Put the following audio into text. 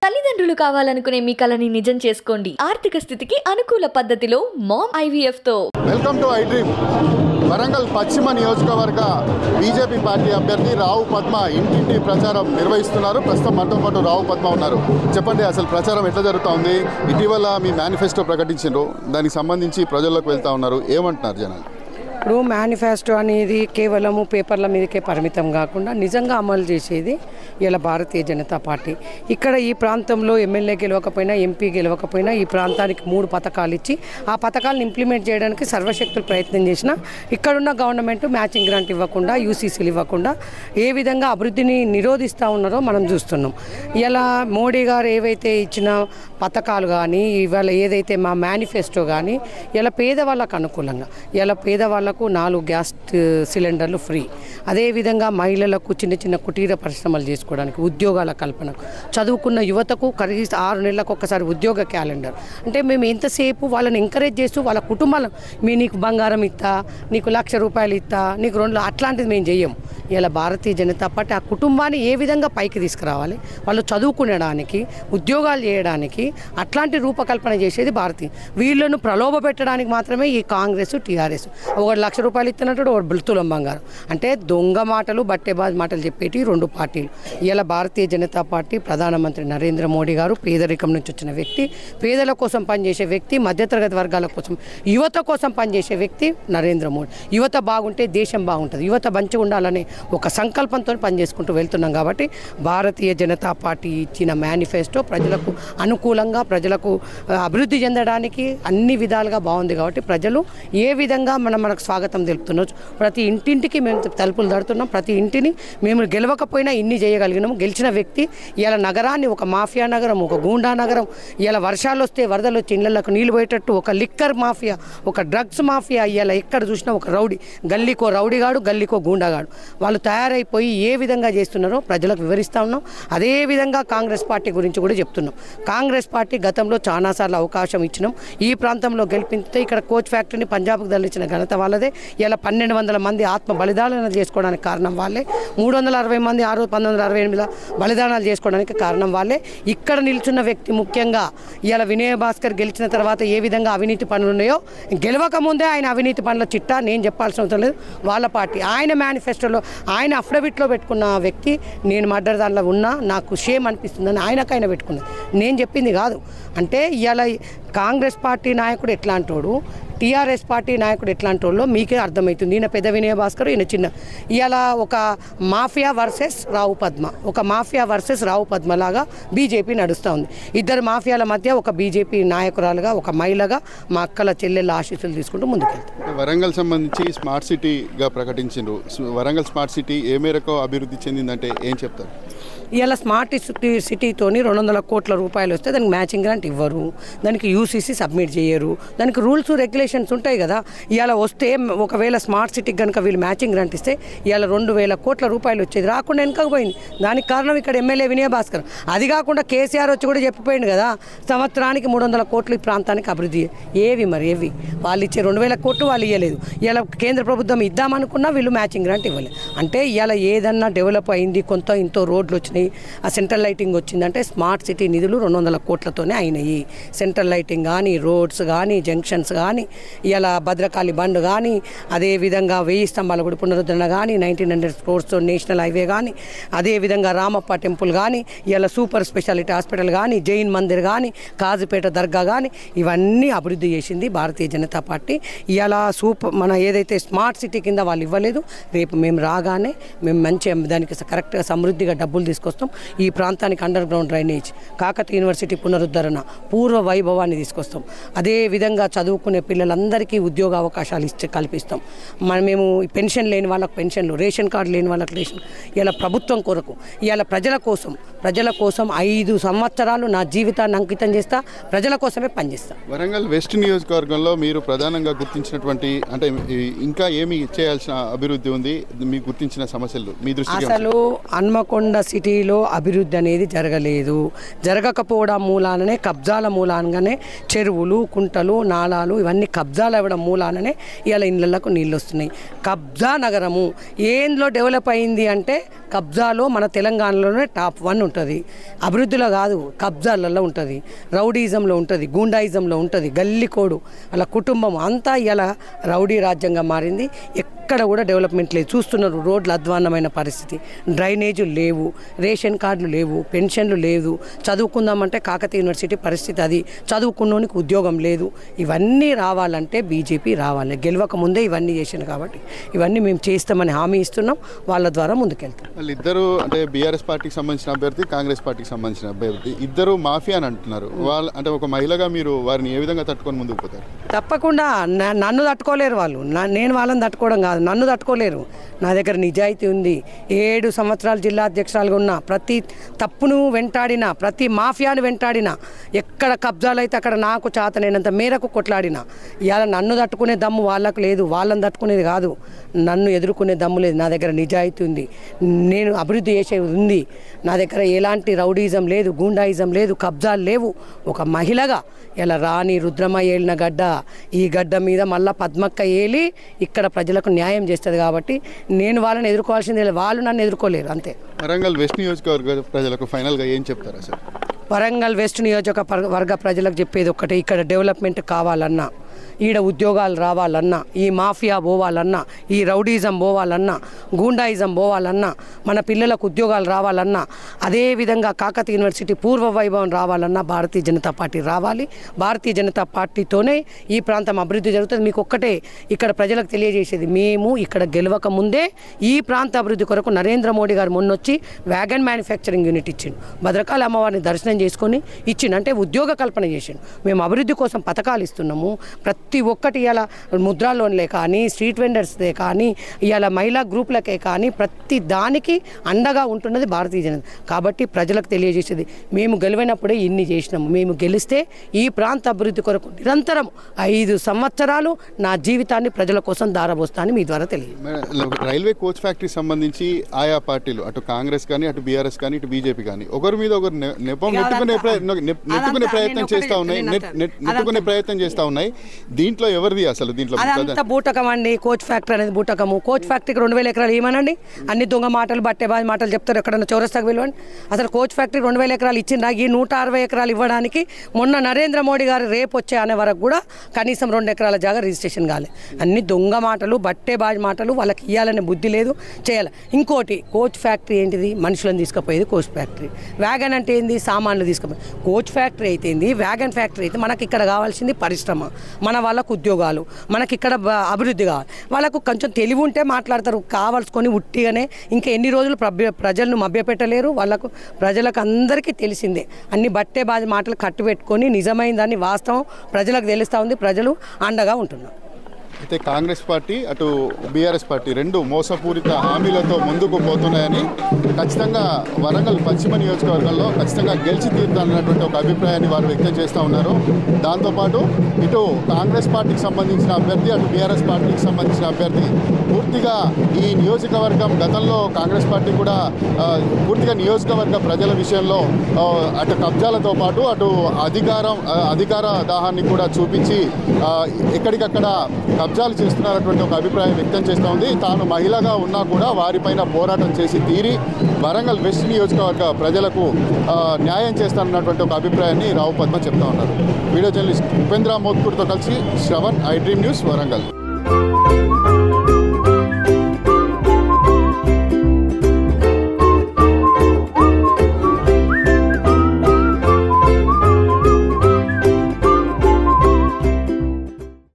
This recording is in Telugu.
తల్లిదండ్రులు కావాలనుకునే మీ కలని నిజం చేసుకోండి. ఆర్థిక స్థితికి అనుకూల పద్ధతిలో మామ్ ఐవీఎఫ్ తో. Welcome to I dream. Warangal పశ్చిమ నియోజకవర్గ బీజేపీ పార్టీ అభ్యర్థి రావు పద్మ ఇంటింటి ప్రచారం నిర్వహిస్తున్నారు. ప్రస్తుతం మనతో పాటు రావు పద్మ ఉన్నారు. చెప్పండి, అసలు ప్రచారం ఎట్లా జరుగుతూ ఉంది? ఇటీవల మీ మేనిఫెస్టో ప్రకటించారు, దానికి సంబంధించి ప్రజల్లోకి వెళ్తా ఉన్నారు, ఏమంటున్నారు జనాలు? ఇప్పుడు మేనిఫెస్టో అనేది కేవలము పేపర్ల మీదకే పరిమితం కాకుండా నిజంగా అమలు చేసేది ఇలా భారతీయ జనతా పార్టీ. ఇక్కడ ఈ ప్రాంతంలో ఎమ్మెల్యే గెలవకపోయినా, ఎంపీ గెలవకపోయినా ఈ ప్రాంతానికి 3 పథకాలు ఇచ్చి ఆ పథకాలను ఇంప్లిమెంట్ చేయడానికి సర్వశక్తులు ప్రయత్నం చేసినా ఇక్కడున్న గవర్నమెంట్ మ్యాచింగ్ గ్రాంట్ ఇవ్వకుండా, యూసీసీలు ఇవ్వకుండా ఏ విధంగా అభివృద్ధిని నిరోధిస్తూ ఉన్నారో మనం చూస్తున్నాం. ఇలా మోడీ గారు ఏవైతే ఇచ్చిన పథకాలు కానీ, ఇవాళ ఏదైతే మా మేనిఫెస్టో కానీ ఇలా పేదవాళ్ళకు అనుకూలంగా, ఇలా పేదవాళ్ళకు 4 గ్యాస్ సిలిండర్లు ఫ్రీ, అదేవిధంగా మహిళలకు చిన్న చిన్న కుటీర పరిశ్రమలు చేసుకోవడానికి, ఉద్యోగాల కల్పనకు, చదువుకున్న యువతకు కనీసం 6 నెలలకు ఒకసారి ఉద్యోగ క్యాలెండర్. అంటే మేము ఎంతసేపు వాళ్ళని ఎంకరేజ్ చేస్తూ వాళ్ళ కుటుంబాలను నీకు బంగారం ఇస్తా, నీకు ₹1,00,000 ఇస్తా, నీకు 2 అట్లాంటిది మేము చెయ్యం. ఇలా భారతీయ జనతా పార్టీ ఆ కుటుంబాన్ని ఏ విధంగా పైకి తీసుకురావాలి, వాళ్ళు చదువుకునడానికి, ఉద్యోగాలు చేయడానికి అట్లాంటి రూపకల్పన చేసేది భారతీయ. వీళ్ళను ప్రలోభ పెట్టడానికి మాత్రమే ఈ కాంగ్రెస్, టీఆర్ఎస్. ఒకటి ₹1,00,000 ఇస్తున్నట్టు, ఒకటి తులం బంగారం. అంటే దొంగ మాటలు, బట్టెబాజ్ మాటలు చెప్పేటి 2 పార్టీలు. ఇలా భారతీయ జనతా పార్టీ ప్రధానమంత్రి నరేంద్ర మోడీ గారు పేదరికం నుంచి వచ్చిన వ్యక్తి, పేదల కోసం పనిచేసే వ్యక్తి, మధ్యతరగతి వర్గాల కోసం, యువత కోసం పనిచేసే వ్యక్తి నరేంద్ర మోడీ. యువత బాగుంటే దేశం బాగుంటుంది. యువత మంచిగా ఉండాలనే ఒక సంకల్పంతో పనిచేసుకుంటూ వెళ్తున్నాం. కాబట్టి భారతీయ జనతా పార్టీ ఇచ్చిన మేనిఫెస్టో ప్రజలకు అనుకూలంగా, ప్రజలకు అభివృద్ధి చెందడానికి అన్ని విధాలుగా బాగుంది. కాబట్టి ప్రజలు ఏ విధంగా మనకు స్వాగతం తెలుపుతున్నారు. ప్రతి ఇంటింటికి మేము తలుపులు తడుతున్నాం. ప్రతి ఇంటిని మేము గెలవకపోయినా ఇన్ని చేయగలిగినాము. గెలిచిన వ్యక్తి ఇలా నగరాన్ని ఒక మాఫియా నగరం, ఒక గూండా నగరం, ఇలా వర్షాలు వస్తే వరదలు వచ్చి ఇళ్లకు నీళ్ళు పోయేటట్టు ఒక లిక్కర్ మాఫియా, ఒక డ్రగ్స్ మాఫియా, ఇలా ఎక్కడ చూసినా ఒక రౌడీ, గల్లీకో రౌడీగాడు, గల్లీకో గూండాగాడు వాళ్ళు తయారైపోయి ఏ విధంగా చేస్తున్నారో ప్రజలకు వివరిస్తూ ఉన్నాం. అదేవిధంగా కాంగ్రెస్ పార్టీ గురించి కూడా చెప్తున్నాం. కాంగ్రెస్ పార్టీ గతంలో చాలాసార్లు అవకాశం ఇచ్చినాం. ఈ ప్రాంతంలో గెలిపిస్తే ఇక్కడ కోచ్ ఫ్యాక్టరీని పంజాబ్కు తరలించిన ఘనత వాళ్ళదే. ఇలా 1,200 మంది ఆత్మ బలిదానాలు చేసుకోవడానికి కారణం వాళ్ళే. 360 మంది 1968 బలిదానాలు చేసుకోవడానికి కారణం వాళ్ళే. ఇక్కడ నిల్చున్న వ్యక్తి ముఖ్యంగా ఇలా వినయ్ భాస్కర్ గెలిచిన తర్వాత ఏ విధంగా అవినీతి పనులు ఉన్నాయో, గెలవక ముందే ఆయన అవినీతి పనుల చిట్టా నేను చెప్పాల్సిన అవసరం లేదు. వాళ్ళ పార్టీ ఆయన మేనిఫెస్టోలో ఆయన అఫిడవిట్లో పెట్టుకున్న వ్యక్తి, నేను మర్డర్ దాంట్లో ఉన్నా నాకు షేమ్ అనిపిస్తుందని ఆయనకైనా పెట్టుకున్నది, నేను చెప్పింది కాదు. అంటే ఇలా కాంగ్రెస్ పార్టీ నాయకుడు ఎట్లాంటోడు, టీఆర్ఎస్ పార్టీ నాయకుడు ఎట్లాంటి వాళ్ళు మీకే అర్థమవుతుంది. ఈయన పెద్ద వినయ భాస్కర్, ఈయన చిన్న. ఇలా ఒక మాఫియా వర్సెస్ రావు పద్మ, ఒక మాఫియా వర్సెస్ రావు పద్మ లాగా బీజేపీ నడుస్తూ ఉంది. ఇద్దరు మాఫియాల మధ్య ఒక బీజేపీ నాయకురాలుగా, ఒక మహిళగా మా అక్కల చెల్లెళ్ళ ఆశీస్సులు తీసుకుంటూ ముందుకెళ్తాం. వరంగల్ సంబంధించి స్మార్ట్ సిటీగా ప్రకటించారు. వరంగల్ స్మార్ట్ సిటీ ఏ మేరకు అభివృద్ధి చెందిందంటే ఏం చెప్తారు? ఇలా స్మార్ట్ సిటీతోని 200 కోట్ల రూపాయలు వస్తే దానికి మ్యాచింగ్ గ్రాంట్ ఇవ్వరు, దానికి యూసీసీ సబ్మిట్ చేయరు, దానికి రూల్స్ రెగ్యులేషన్స్ ఉంటాయి కదా. ఇలా వస్తే ఒకవేళ స్మార్ట్ సిటీకి కనుక వీళ్ళు మ్యాచింగ్ గ్రాంట్ ఇస్తే ఇలా 2,000 కోట్ల రూపాయలు వచ్చేది, రాకుండా వెనకపోయింది. దానికి కారణం ఇక్కడ ఎమ్మెల్యే వినయ్ భాస్కర్. అది కాకుండా కేసీఆర్ వచ్చి కూడా చెప్పిపోయింది కదా, సంవత్సరానికి 300 కోట్లు ఈ ప్రాంతానికి అభివృద్ధి. ఏవి మరి ఏవి? వాళ్ళు ఇచ్చే 2,000 కోట్లు వాళ్ళు ఇవ్వలేదు. ఇలా కేంద్ర ప్రభుత్వం ఇద్దామనుకున్నా వీళ్ళు మ్యాచింగ్ గ్రాంట్ ఇవ్వలేదు. అంటే ఇలా ఏదన్నా డెవలప్ అయింది, కొంత ఇంతో రోడ్లు వచ్చినాయి, ఆ సెంట్రల్ లైటింగ్ వచ్చిందంటే స్మార్ట్ సిటీ నిధులు 200 కోట్లతోనే అయినాయి. సెంట్రల్ లైటింగ్ కానీ, రోడ్స్ కానీ, జంక్షన్స్ కానీ, ఇలా భద్రకాళి బండ్ కానీ, అదేవిధంగా 1000 స్తంభాల గుడి పునరుద్ధరణ కానీ, 1900 క్రోర్స్తో నేషనల్ హైవే కానీ, అదేవిధంగా రామప్ప టెంపుల్ కానీ, ఇలా సూపర్ స్పెషాలిటీ హాస్పిటల్ కానీ, జైన్ మందిర్ కానీ, కాజుపేట దర్గా కానీ, ఇవన్నీ అభివృద్ధి చేసింది భారతీయ జనతా పార్టీ. ఇలా మన ఏదైతే స్మార్ట్ సిటీ కింద వాళ్ళు ఇవ్వలేదు, రేపు మేము రాగానే మేము మంచి దానికి కరెక్ట్గా సమృద్ధిగా డబ్బులు తీసుకొస్తాం. ఈ ప్రాంతానికి under ground drainage, Kakatiya university పునరుద్ధరణ, పూర్వ వైభవాన్ని తీసుకొస్తాం. అదేవిధంగా చదువుకునే పిల్లలందరికీ ఉద్యోగ అవకాశాలు కల్పిస్తాం. మేము పెన్షన్ లేని వాళ్ళకు పెన్షన్లు, రేషన్ కార్డు లేని వాళ్ళకి రేషన్. ఇలా ప్రభుత్వం కొరకు, ఇలా ప్రజల కోసం 5 సంవత్సరాలు నా జీవితాన్ని అంకితం చేస్తా, ప్రజల కోసమే పనిచేస్తా. వరంగల్ వెస్ట్ నియోజకవర్గంలో మీరు ప్రధానంగా గుర్తించినటువంటి, అంటే ఇంకా ఏమి చేయాల్సిన అభివృద్ధి ఉంది, మీకు గుర్తించిన సమస్యలు మీ దృష్టికి? అసలు హన్మకొండ సిటీలో అభివృద్ధి అనేది జరగలేదు. జరగకపోవడం మూలాననే, కబ్జాల మూలానగానే చెరువులు, కుంటలు, నాలాలు ఇవన్నీ కబ్జాలు అవ్వడం మూలాననే ఇలా ఇళ్లకు నీళ్ళు వస్తున్నాయి. కబ్జా నగరము ఏంలో డెవలప్ అయింది అంటే కబ్జాలో మన తెలంగాణలోనే టాప్ 1 ఉంటుంది. ఉంటుంది, అభివృద్ధిలో కాదు కబ్జాలలో ఉంటుంది, రౌడీజంలో ఉంటుంది, గూండాయిజంలో ఉంటుంది, గల్లీకోడు అలా కుటుంబం అంతా ఇలా రౌడీ రాజ్యంగా మారింది. ఎక్కడ కూడా డెవలప్మెంట్ లేదు. చూస్తున్నారు రోడ్లు అధ్వాన్నమైన పరిస్థితి, డ్రైనేజీలు లేవు, రేషన్ కార్డులు లేవు, పెన్షన్లు లేదు, చదువుకుందామంటే కాకతీయ యూనివర్సిటీ పరిస్థితి అది, చదువుకున్నోనికి ఉద్యోగం లేదు. ఇవన్నీ రావాలంటే బీజేపీ రావాలి. గెలవక ముందే ఇవన్నీ చేసింది కాబట్టి ఇవన్నీ మేము చేస్తామని హామీ ఇస్తున్నాం. వాళ్ళ ద్వారా ముందుకెళ్తాం. వాళ్ళిద్దరూ అంటే బీఆర్ఎస్ పార్టీకి సంబంధించిన అభ్యర్థి, కాంగ్రెస్ పార్టీకి సంబంధించిన అభ్యర్థి ఇద్దరు మాఫియా అని అంటున్నారు. వాళ్ళు అంటే ఒక మహిళగా మీరు వారిని ఏ విధంగా తట్టుకొని ముందుకు పోతారు? తప్పకుండా నన్ను తట్టుకోలేరు వాళ్ళు. నేను వాళ్ళని తట్టుకోవడం కాదు, నన్ను తట్టుకోలేరు. నా దగ్గర నిజాయితీ ఉంది. 7 సంవత్సరాలు జిల్లా అధ్యక్షురాలుగా ఉన్న ప్రతి తప్పును వెంటాడిన, ప్రతి మాఫియాను వెంటాడిన, ఎక్కడ కబ్జాలు అయితే అక్కడ నాకు చాతనైనంత మేరకు కొట్లాడిన. ఇవాళ నన్ను తట్టుకునే దమ్ము వాళ్ళకు లేదు, వాళ్ళని తట్టుకునేది కాదు. నన్ను ఎదుర్కొనే దమ్ము లేదు. నా దగ్గర నిజాయితీ ఉంది, నేను అభివృద్ధి చేసేది ఉంది. నా దగ్గర ఎలాంటి రౌడీజం లేదు, గూండాయిజం లేదు, కబ్జాలు లేవు. ఒక మహిళగా ఇలా రాణి రుద్రమ్మ ఏలిన గడ్డ, ఈ గడ్డ మీద మళ్ళీ పద్మక్క ఏలి ఇక్కడ ప్రజలకు న్యాయం చేస్తుంది. కాబట్టి నేను వాళ్ళని ఎదుర్కోవాల్సిందే, వాళ్ళు నన్ను ఎదుర్కోలేరు. అంతే. వరంగల్ వెస్ట్ నియోజకవర్గ ప్రజలకు ఫైనల్గా ఏం చెప్తారు అసలు? వరంగల్ వెస్ట్ నియోజకవర్గ ప్రజలకు చెప్పేది ఒక్కటే, ఇక్కడ డెవలప్మెంట్ కావాలన్నా, ఈడ ఉద్యోగాలు రావాలన్నా, ఈ మాఫియా పోవాలన్నా, ఈ రౌడీజం పోవాలన్నా, గూండాయిజం పోవాలన్నా, మన పిల్లలకు ఉద్యోగాలు రావాలన్నా, అదేవిధంగా కాకతీయ యూనివర్సిటీ పూర్వ వైభవం రావాలన్నా భారతీయ జనతా పార్టీ రావాలి. భారతీయ జనతా పార్టీతోనే ఈ ప్రాంతం అభివృద్ధి జరుగుతుంది. మీకు ఒక్కటే ఇక్కడ ప్రజలకు తెలియజేసేది, మేము ఇక్కడ గెలవక ముందే ఈ ప్రాంత అభివృద్ధి కొరకు నరేంద్ర మోడీ గారు మొన్నొచ్చి వ్యాగన్ మ్యానుఫ్యాక్చరింగ్ యూనిట్ ఇచ్చిండు, భద్రకాళి అమ్మవారిని దర్శనం చేసుకొని ఇచ్చిండు, అంటే ఉద్యోగ కల్పన చేసిండు. మేము అభివృద్ధి కోసం పథకాలు ఇస్తున్నాము. ప్రతి ఒక్కటి ఇలా ముద్రా లోన్లే కానీ, స్ట్రీట్ వెండర్స్దే కానీ, ఇలా మహిళా గ్రూపులకే కానీ ప్రతి దానికి అండగా ఉంటున్నది భారతీయ జనత. కాబట్టి ప్రజలకు తెలియజేసేది, మేము గెలివినప్పుడే ఇన్ని చేసినాము. మేము గెలిస్తే ఈ ప్రాంత అభివృద్ధి కొరకు నిరంతరం 5 సంవత్సరాలు నా జీవితాన్ని ప్రజల కోసం దారబోస్తానని మీ ద్వారా తెలియదు. రైల్వే కోచ్ ఫ్యాక్టరీ సంబంధించి ఆయా పార్టీలు, అటు కాంగ్రెస్ కానీ, అటు బీఆర్ఎస్ కానీ, ఇటు బీజేపీ కానీ, ఒకరి మీద ఒకరు నెట్టుకునే ప్రయత్నం చేస్తూ ఉన్నాయి. దీంట్లో ఎవరిది అసలు? దీంట్లో అదంతా బూటకం అండి. కోచ్ ఫ్యాక్టరీ అనేది బూటకము. కోచ్ ఫ్యాక్టరీకి 2000 ఎకరాలు ఏమనండి, అన్ని దొంగ మాటలు, బట్టేబాజీ మాటలు చెప్తారు. ఎక్కడన్నా చౌరస్తాకు వెళ్ళండి. అసలు కోచ్ ఫ్యాక్టరీ 2000 ఎకరాలు ఇచ్చిండ్రా? ఈ 160 ఎకరాలు ఇవ్వడానికి మొన్న నరేంద్ర మోడీ గారు రేపు వచ్చే అనే వరకు కూడా కనీసం 2 ఎకరాల జాగా రిజిస్ట్రేషన్ కాలేదు. అన్ని దొంగ మాటలు, బట్టేబాజీ మాటలు. వాళ్ళకి ఇవ్వాలనే బుద్ధి లేదు, చేయాలి. ఇంకోటి, కోచ్ ఫ్యాక్టరీ ఏంటిది? మనుషులను తీసుకుపోయేది కోచ్ ఫ్యాక్టరీ. వ్యాగన్ అంటే ఏంది? సామాన్లు తీసుకుపోయి. కోచ్ ఫ్యాక్టరీ అయితే ఏంది, వ్యాగన్ ఫ్యాక్టరీ అయితే మనకి ఇక్కడ కావాల్సింది పరిశ్రమ, మన వాళ్ళకు ఉద్యోగాలు, మనకి ఇక్కడ అభివృద్ధి కావాలి. వాళ్ళకు కొంచెం తెలివి ఉంటే మాట్లాడతారు, కావాల్సుకొని ఉట్టిగానే ఇంకా ఎన్ని రోజులు ప్రజలను మభ్యపెట్టలేరు. వాళ్ళకు ప్రజలకు అందరికీ తెలిసిందే. అన్ని బట్టే బాజీ మాటలు కట్టుబెట్టుకొని నిజమైన దాన్ని వాస్తవం ప్రజలకు తెలుస్తూ ఉంది. ప్రజలు అండగా ఉంటున్నారు. అయితే కాంగ్రెస్ పార్టీ, అటు బీఆర్ఎస్ పార్టీ రెండు మోసపూరిత హామీలతో ముందుకు పోతున్నాయని ఖచ్చితంగా వరంగల్ పశ్చిమ నియోజకవర్గంలో ఖచ్చితంగా గెలిచి తీరుతానన్నటువంటి ఒక అభిప్రాయాన్ని వారు వ్యక్తం చేస్తూ ఉన్నారు. దాంతోపాటు ఇటు కాంగ్రెస్ పార్టీకి సంబంధించిన అభ్యర్థి, అటు బీఆర్ఎస్ పార్టీకి సంబంధించిన అభ్యర్థి పూర్తిగా ఈ నియోజకవర్గం గతంలో కాంగ్రెస్ పార్టీ కూడా పూర్తిగా నియోజకవర్గ ప్రజల విషయంలో అటు కబ్జాలతో పాటు అటు అధికార దాహాన్ని కూడా చూపించి ఎక్కడికక్కడ కబ్జాలు చేస్తున్నారటువంటి ఒక అభిప్రాయం వ్యక్తం చేస్తూ ఉంది. తాను మహిళగా ఉన్నా కూడా వారిపైన పోరాటం చేసి తీరి వరంగల్ వెస్ట్ నియోజకవర్గ ప్రజలకు న్యాయం చేస్తానన్నటువంటి ఒక అభిప్రాయాన్ని రావు పద్మ చెప్తా ఉన్నారు. వీడియో జర్నలిస్ట్ ఉపేంద్ర మోత్కూర్తో కలిసి Shravan, I dream news, Warangal.